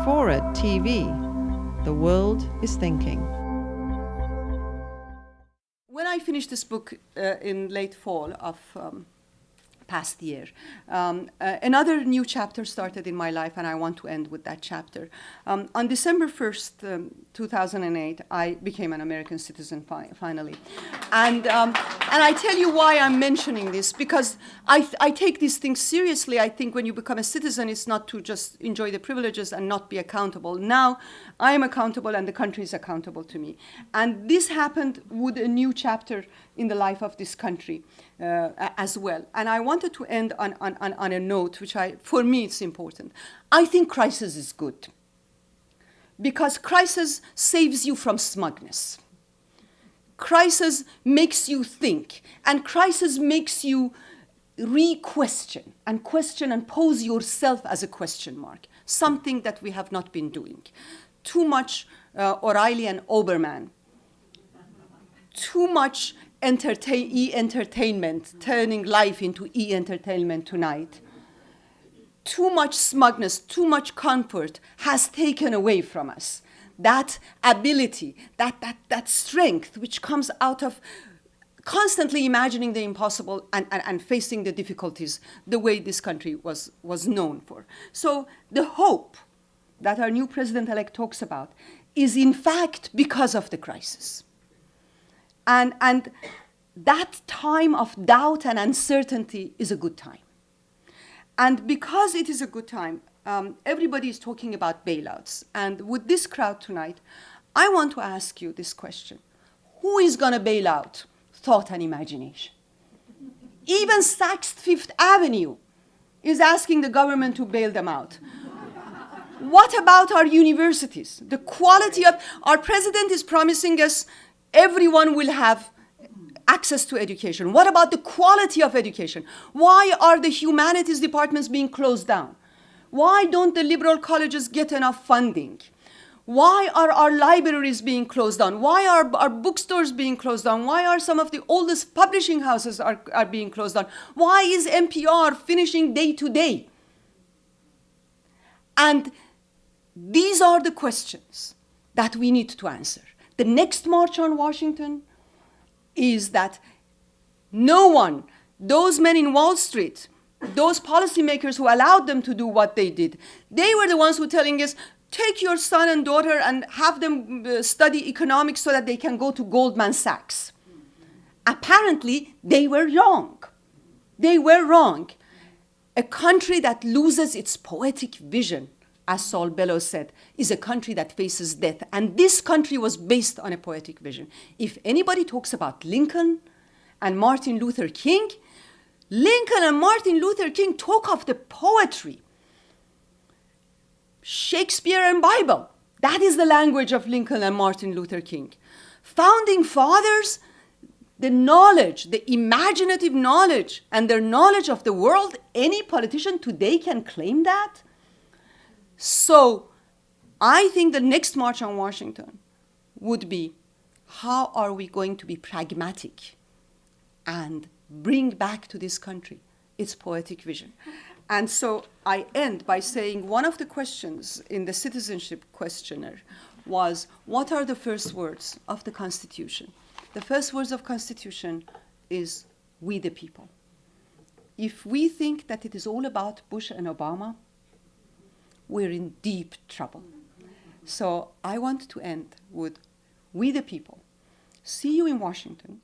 FORA.tv. The world is thinking. When I finished this book in late fall of past year, another new chapter started in my life, and I want to end with that chapter. On December 1st, 2008, I became an American citizen finally. And I tell you why I'm mentioning this, because I take these things seriously. I think when you become a citizen, it's not to just enjoy the privileges and not be accountable. Now, I am accountable and the country is accountable to me. And this happened with a new chapter in the life of this country as well. And I wanted to end on a note, which for me, it's important. I think crisis is good, because crisis saves you from smugness. Crisis makes you think, and crisis makes you re-question and pose yourself as a question mark, something that we have not been doing. Too much O'Reilly and Oberman, too much e-entertainment, turning life into e-entertainment tonight. Too much smugness, too much comfort has taken away from us that ability, that strength which comes out of constantly imagining the impossible and facing the difficulties the way this country was known for. So the hope that our new president-elect talks about is in fact because of the crisis. And that time of doubt and uncertainty is a good time. And because it is a good time, everybody is talking about bailouts. And with this crowd tonight, I want to ask you this question. Who is going to bail out thought and imagination? Even Saks Fifth Avenue is asking the government to bail them out. What about our universities? The quality of our president is promising us everyone will have access to education. What about the quality of education? Why are the humanities departments being closed down? Why don't the liberal colleges get enough funding? Why are our libraries being closed down? Why are our bookstores being closed down? Why are some of the oldest publishing houses are being closed down? Why is NPR finishing day to day? And these are the questions that we need to answer. The next March on Washington is that no one, those men in Wall Street, those policymakers who allowed them to do what they did, they were the ones who were telling us, take your son and daughter and have them study economics so that they can go to Goldman Sachs. Apparently, they were wrong. They were wrong. A country that loses its poetic vision, as Saul Bellows said, is a country that faces death. And this country was based on a poetic vision. If anybody talks about Lincoln and Martin Luther King, Lincoln and Martin Luther King talk of the poetry. Shakespeare and Bible, that is the language of Lincoln and Martin Luther King. Founding fathers, the knowledge, the imaginative knowledge, and their knowledge of the world, any politician today can claim that. So I think the next March on Washington would be, how are we going to be pragmatic and bring back to this country its poetic vision? And so I end by saying one of the questions in the citizenship questionnaire was, what are the first words of the Constitution? The first words of Constitution is, we the people. If we think that it is all about Bush and Obama, we're in deep trouble. So I want to end with, we the people. See you in Washington.